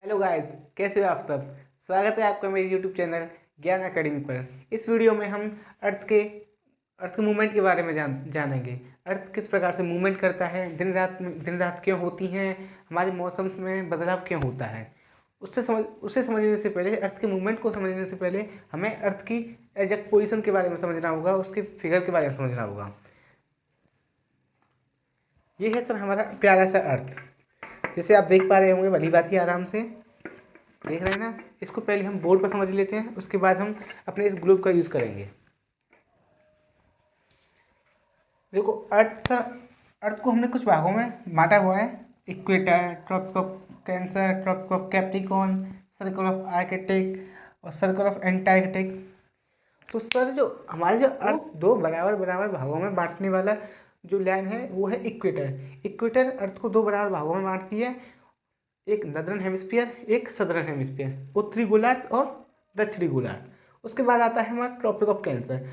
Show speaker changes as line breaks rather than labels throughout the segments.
Hello guys, कैसे हो आप सब। स्वागत है आपका मेरे यूट्यूब चैनल ज्ञान अकेडमी पर। इस वीडियो में हम अर्थ के मूवमेंट के बारे में जानेंगे। अर्थ किस प्रकार से मूवमेंट करता है, दिन रात क्यों होती हैं, हमारे मौसम्स में बदलाव क्यों होता है। उसे समझने से पहले, अर्थ के मूवमेंट को समझने से पहले हमें अर्थ की एग्जैक्ट पोजीशन के बारे में समझना होगा, उसके फिगर के बारे में समझना होगा। ये है सर हमारा प्यारा सा अर्थ, जैसे आप देख पा रहे होंगे। भली बात ही, आराम से देख रहे हैं ना। इसको पहले हम बोर्ड पर समझ लेते हैं, उसके बाद हम अपने इस ग्लोब का यूज़ करेंगे। देखो अर्थ को हमने कुछ भागों में बांटा हुआ है। Equator, tropic of Cancer, tropic of Capricorn, circle of Arctic और सर्कल ऑफ एंटार्कटिक। तो सर जो हमारे जो अर्थ दो बराबर बराबर भागों में बांटने वाला जो लाइन है वो है इक्वेटर। इक्वेटर अर्थ को दो बराबर भागों में बांटती है, एक नदर्न हेमिस्फीयर, एक सदर्न हेमिस्फीयर, उत्तरी गोलार्ध और दक्षिणी गोलार्ध। उसके बाद आता है हमारा tropic of Cancer.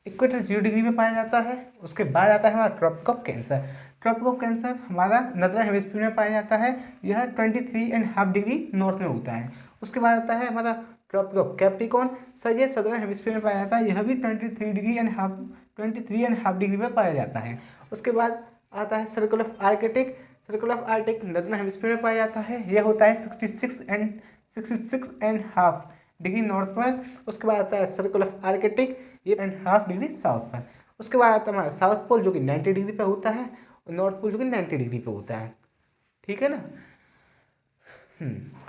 Equator 0 degree में पाया जाता है। उसके बाद आता है हमारा tropic of Cancer. Tropic of Cancer हमारा नदर्न हेमिस्फीयर में पाया जाता है। यह 23.5 डिग्री नॉर्थ में होता है। उसके बाद आता है हमारा ट्रॉपिक ऑफ कैप्रिकॉर्न। सर ये सदर्न हेमिस्फीयर में पाया जाता है। यह भी 23.5 डिग्री में पाया जाता है। उसके बाद आता है circle of Arctic. Circle of Arctic northern hemisphere में पाया जाता है। यह होता है 66.5 डिग्री नॉर्थ पर। उसके बाद आता है सर्कल ऑफ आर्कटिक, ये 1.5 डिग्री साउथ पर। उसके बाद आता है हमारा साउथ पोल जो कि 90 डिग्री पर होता है, और नॉर्थ पोल जो कि 90 डिग्री पर होता है। ठीक है ना।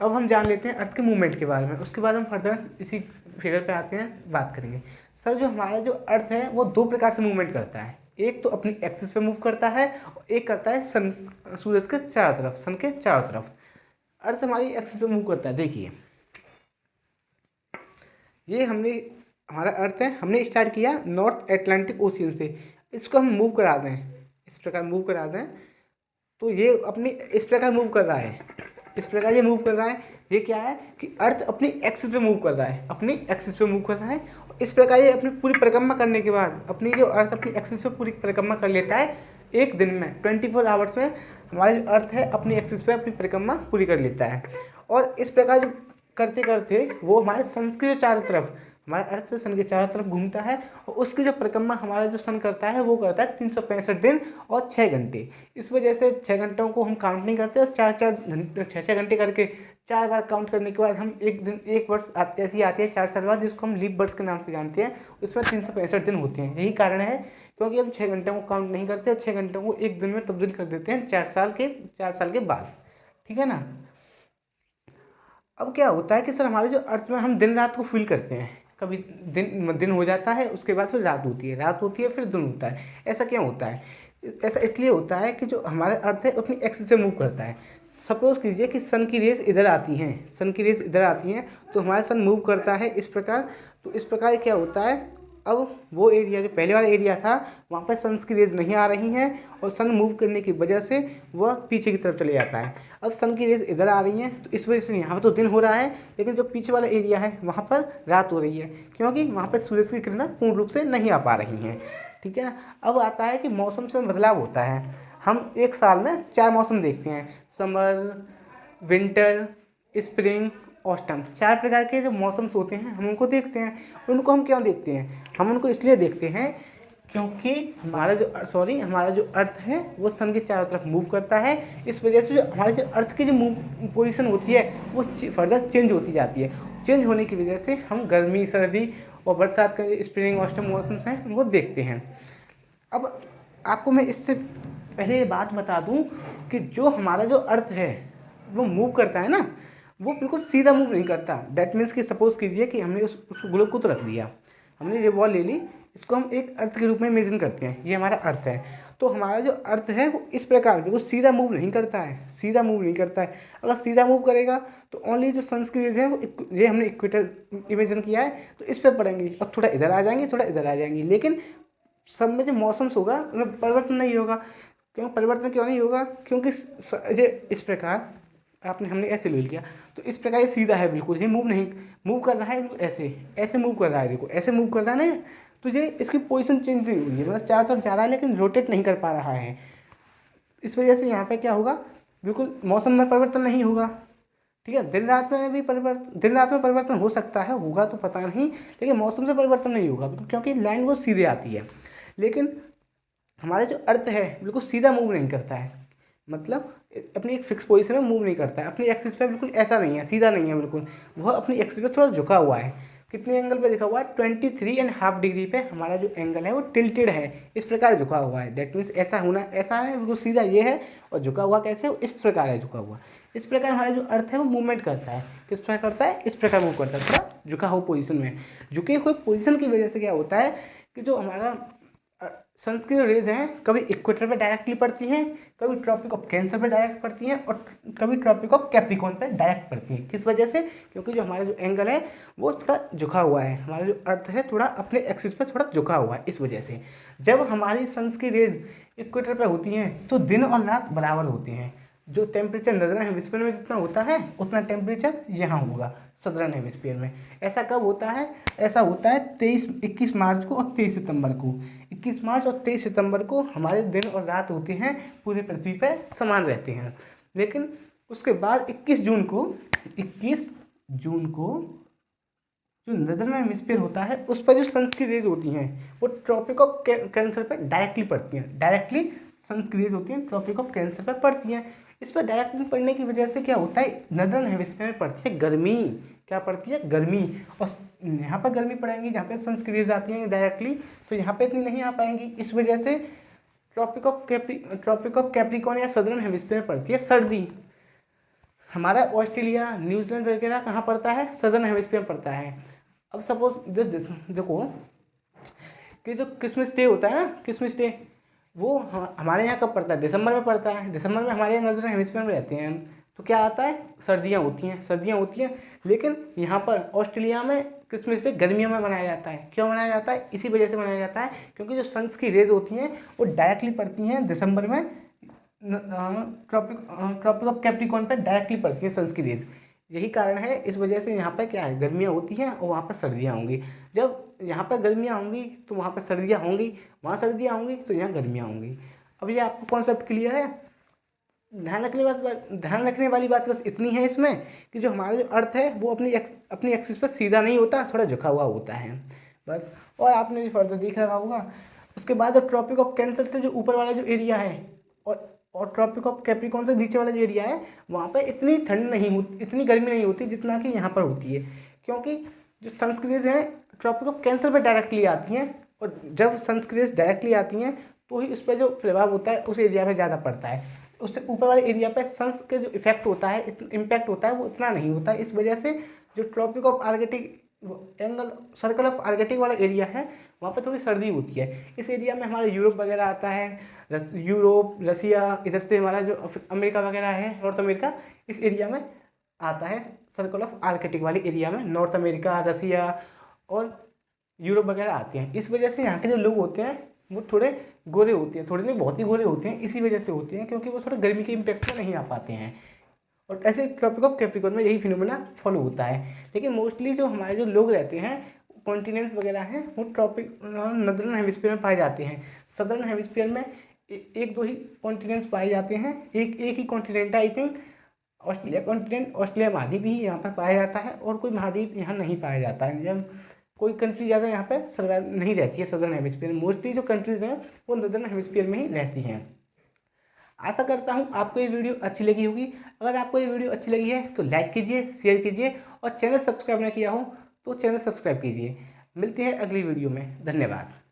अब हम जान लेते हैं अर्थ के मूवमेंट के बारे में। उसके बाद हम फर्दर इसी फिगर पे आते हैं, बात करेंगे। सर जो हमारा जो अर्थ है वो दो प्रकार से मूवमेंट करता है। एक तो अपनी एक्सिस पे मूव करता है, और एक करता है सूरज के चारों तरफ, सन के चारों तरफ। अर्थ हमारी एक्सिस पे मूव करता है। देखिए ये हमारा अर्थ है, हमने स्टार्ट किया नॉर्थ अटलांटिक ओशियन से। इसको हम मूव करा दें, इस प्रकार मूव करा दें, तो ये अपनी इस प्रकार मूव कर रहा है। इस प्रकार ये मूव कर रहा है। ये क्या है कि अर्थ अपनी एक्सिस पे मूव कर रहा है, अपनी एक्सिस पे मूव कर रहा है। इस प्रकार ये अपनी पूरी परिक्रमा करने के बाद, अपनी जो अर्थ अपनी एक्सिस पे पूरी परिक्रमा कर लेता है एक दिन में, 24 आवर्स में हमारा जो अर्थ है अपनी एक्सिस पे अपनी परिक्रमा पूरी कर लेता है। और इस प्रकार जो करते करते वो हमारे सन के चारों तरफ, हमारे अर्थ से सन के चारों तरफ घूमता है। और उसकी जो परिक्रमा हमारा जो सन करता है वो करता है 365 दिन और 6 घंटे। इस वजह से 6 घंटों को हम काउंट नहीं करते, और 6 घंटे करके 4 बार काउंट करने के बाद हम एक वर्ष ऐसी आती है 4 साल बाद, जिसको हम लीप वर्ष के नाम से जानते हैं। उसमें 365 दिन होते हैं। यही कारण है क्योंकि हम 6 घंटों को काउंट नहीं करते, और 6 घंटों को एक दिन में तब्दील कर देते हैं 4 साल के बाद। ठीक है ना। अब क्या होता है कि सर हमारे जो अर्थ में हम दिन रात को फील करते हैं। कभी दिन हो जाता है, उसके बाद फिर रात होती है, रात होती है फिर दिन होता है। ऐसा क्यों होता है? ऐसा इसलिए होता है कि जो हमारा अर्थ है अपनी एक्सिस से मूव करता है। सपोज कीजिए कि सन की रेस इधर आती हैं, सन की रेस इधर आती हैं, तो हमारा सन मूव करता है इस प्रकार। तो इस प्रकार क्या होता है, अब वो एरिया जो पहले वाला एरिया था वहाँ पर सन की रेज नहीं आ रही हैं, और सन मूव करने की वजह से वह पीछे की तरफ चले जाता है। अब सन की रेज इधर आ रही हैं, तो इस वजह से यहाँ पर तो दिन हो रहा है, लेकिन जो पीछे वाला एरिया है वहाँ पर रात हो रही है, क्योंकि वहाँ पर सूरज की किरणें पूर्ण रूप से नहीं आ पा रही हैं। ठीक है ना। अब आता है कि मौसम से बदलाव होता है। हम एक साल में 4 मौसम देखते हैं, समर, विंटर, स्प्रिंग, ऑस्टम। 4 प्रकार के जो मौसम्स होते हैं हम उनको देखते हैं। उनको हम क्यों देखते हैं? हम उनको इसलिए देखते हैं क्योंकि हमारा जो अर्थ है वो सन के चारों तरफ मूव करता है। इस वजह से जो हमारे जो अर्थ की जो मूव पोजीशन होती है वो फर्दर चेंज होती जाती है। चेंज होने की वजह से हम गर्मी, सर्दी और बरसात का जो स्प्रिंग ऑस्टम मौसम्स हैं उनको देखते हैं। अब आपको मैं इससे पहले ये बात बता दूं कि जो हमारा जो अर्थ है वो मूव करता है ना, वो बिल्कुल सीधा मूव नहीं करता। दैट मीन्स कि सपोज कीजिए कि हमने उस ग्लोब को तो रख दिया, हमने ये बॉल ले ली, इसको हम एक अर्थ के रूप में इमेजिन करते हैं, ये हमारा अर्थ है। तो हमारा जो अर्थ है वो इस प्रकार बिल्कुल सीधा मूव नहीं करता है, सीधा मूव नहीं करता है। अगर सीधा मूव करेगा तो ओनली जो सन की रेज है वो ये हमने इक्वेटर इमेजिन किया है तो इस पर पड़ेंगी, और थोड़ा इधर आ जाएंगी, थोड़ा इधर आ जाएंगी, लेकिन सब में जो मौसम्स होगा उनमें परिवर्तन नहीं होगा। परिवर्तन क्यों नहीं होगा? क्योंकि ये इस प्रकार हमने ऐसे ले लिया, तो इस प्रकार ये सीधा है, बिल्कुल ये मूव कर रहा है, बिल्कुल ऐसे मूव कर रहा है। देखो ऐसे मूव कर रहा है ना, तो ये इसकी पोजीशन चेंज नहीं हुई है, मतलब चारों तरफ जा रहा है लेकिन रोटेट नहीं कर पा रहा है। इस वजह से यहाँ पे क्या होगा, बिल्कुल मौसम में परिवर्तन नहीं होगा। ठीक है। दिन रात में परिवर्तन हो सकता है, होगा तो पता नहीं, लेकिन मौसम से परिवर्तन नहीं होगा क्योंकि लाइन वो सीधे आती है। लेकिन हमारा जो अर्थ है बिल्कुल सीधा मूव नहीं करता है, मतलब अपनी एक फिक्स पोजीशन में मूव नहीं करता है, अपनी एक्सिस पे बिल्कुल ऐसा नहीं है, सीधा नहीं है बिल्कुल, वह अपनी एक्सिस पे थोड़ा झुका हुआ है। कितने एंगल पे झुका हुआ है? 23.5 डिग्री पे हमारा जो एंगल है वो टिल्टेड है, इस प्रकार झुका हुआ है। दैट मीन्स ऐसा होना, ऐसा है बिल्कुल सीधा ये है, और झुका हुआ कैसे? इस प्रकार है झुका हुआ। इस प्रकार हमारा जो अर्थ है वो मूवमेंट करता है। किस प्रकार करता है? इस प्रकार मूव करता है, थोड़ा झुका हुआ पोजीशन में। झुके हुए पोजीशन की वजह से क्या होता है कि जो हमारा सन की जो रेज हैं कभी इक्वेटर पे डायरेक्टली पड़ती हैं, कभी ट्रॉपिक ऑफ कैंसर पे डायरेक्ट पड़ती हैं, और कभी ट्रॉपिक ऑफ कैप्रिकॉर्न पे डायरेक्ट पड़ती हैं। किस वजह से? क्योंकि जो हमारा जो एंगल है वो थोड़ा झुका हुआ है, हमारा जो अर्थ है थोड़ा अपने एक्सिस पे थोड़ा झुका हुआ है। इस वजह से जब हमारी सन की रेज इक्वेटर पे होती हैं तो दिन और रात बराबर होते हैं। जो टेम्परेचर नदर्न हेमिस्फीयर में जितना होता है उतना टेम्परेचर यहाँ होगा सदर्न हेमिस्फीयर में। ऐसा कब होता है? ऐसा होता है 21 मार्च को और 23 सितंबर को। 21 मार्च और 23 सितंबर को हमारे दिन और रात होते हैं पूरे पृथ्वी पर समान रहते हैं। लेकिन उसके बाद 21 जून को जो नदर्न हेमिस्फीयर होता है उस पर जो सन की रेज होती हैं वो ट्रॉपिक ऑफ कैंसर पर डायरेक्टली पड़ती हैं। डायरेक्टली सन की रेज होती हैं ट्रॉपिक ऑफ कैंसर पर पड़ती हैं। इस पर डायरेक्टली पड़ने की वजह से क्या होता है? नदर्न हेमिस्फीयर में पड़ती है गर्मी। क्या पड़ती है? गर्मी। और यहाँ पर गर्मी पड़ेंगी जहाँ पे सन की रेज आती हैं डायरेक्टली, तो यहाँ पे इतनी नहीं आ पाएंगी। इस वजह से ट्रॉपिक ऑफ कैप्रिकॉर्न या सदर्न हेमिस्फीयर में पड़ती है सर्दी। हमारा ऑस्ट्रेलिया, न्यूजीलैंड वगैरह कहाँ पड़ता है? सदर्न हेमिस्फीयर में पड़ता है। अब सपोज देखो कि जो क्रिसमस डे होता है ना, क्रिसमस डे वो हमारे यहाँ कब पड़ता है? दिसंबर में पड़ता है। दिसंबर में हमारे यहाँ नदर्न हेमिस्फीयर में रहते हैं तो क्या आता है? सर्दियाँ होती हैं। लेकिन यहाँ पर ऑस्ट्रेलिया में क्रिसमस डे गर्मियों में मनाया जाता है। क्यों मनाया जाता है? इसी वजह से मनाया जाता है क्योंकि जो सन्स की रेज होती हैं वो डायरेक्टली पड़ती हैं दिसंबर में ट्रॉपिक ऑफ कैप्रिकॉर्न पर डायरेक्टली पड़ती हैं सन्स की रेज। यही कारण है, इस वजह से यहाँ पर क्या है? गर्मियाँ होती हैं और वहाँ पर सर्दियाँ होंगी। जब यहाँ पर गर्मियाँ होंगी तो वहाँ पर सर्दियाँ होंगी, वहाँ सर्दियाँ होंगी तो यहाँ गर्मियाँ होंगी। अब ये आपको कॉन्सेप्ट क्लियर है? ध्यान रखने वाली बात बस इतनी है इसमें कि जो हमारा जो अर्थ है वो अपनी एक्सिस पर सीधा नहीं होता, थोड़ा झुका हुआ होता है बस। और आपने जो फर्दर देख रखा होगा उसके बाद जो ट्रॉपिक ऑफ कैंसर से जो ऊपर वाला जो एरिया है और ट्रॉपिक ऑफ कैप्रिकॉर्न से नीचे वाला जो एरिया है वहाँ पर इतनी ठंड नहीं होती, इतनी गर्मी नहीं होती जितना कि यहाँ पर होती है। क्योंकि जो सनस्क्रीज हैं ट्रॉपिक ऑफ कैंसर पर डायरेक्टली आती हैं, और जब सनस्क्रीज डायरेक्टली आती हैं तो ही उस पर जो प्रभाव होता है उस एरिया में ज़्यादा पड़ता है। उससे ऊपर वाले एरिया पे सन्स के जो इफेक्ट होता है, इम्पैक्ट होता है वो इतना नहीं होता है। इस वजह से जो tropic of Arctic angle circle of Arctic वाला एरिया है वहाँ पर थोड़ी सर्दी होती है। इस एरिया में हमारा यूरोप वगैरह आता है, यूरोप, रसिया, इधर से हमारा जो अमेरिका वगैरह है, नॉर्थ अमेरिका, इस एरिया में आता है। सर्कल ऑफ आर्कटिक वाले एरिया में नॉर्थ अमेरिका, रसिया और यूरोप वगैरह आते हैं। इस वजह से यहाँ के जो लोग होते हैं वो थोड़े गोरे होते हैं, थोड़े नहीं बहुत ही गोरे होते हैं। इसी वजह से होते हैं क्योंकि वो थोड़ा गर्मी के इम्पैक्ट में नहीं आ पाते हैं। और ऐसे ट्रॉपिक ऑफ कैप्रिकॉर्न में यही फिनोमेना फॉलो होता है। लेकिन मोस्टली जो हमारे जो लोग रहते हैं कॉन्टिनेंट्स वगैरह हैं वो ट्रॉपिक नदर्न हेमिस्फीयर में पाए जाते हैं। सदर्न हेमिस्फीयर में एक दो ही कॉन्टिनेंट्स पाए जाते हैं। एक ही कॉन्टिनेंट है I think Australia continent, Australia महाद्वीप ही यहाँ पर पाया जाता है और कोई महाद्वीप यहाँ नहीं पाया जाता है। जब कोई कंट्री ज़्यादा यहाँ पर सर्वाइव नहीं रहती है सदर्न हेमिस्फीयर में। मोस्टली जो कंट्रीज़ हैं वो नदर्न हेमिस्फीयर में ही रहती हैं। आशा करता हूँ आपको ये वीडियो अच्छी लगी होगी। अगर आपको ये वीडियो अच्छी लगी है तो लाइक कीजिए, शेयर कीजिए और चैनल सब्सक्राइब नहीं किया हो तो चैनल सब्सक्राइब कीजिए। मिलते हैं अगली वीडियो में। धन्यवाद।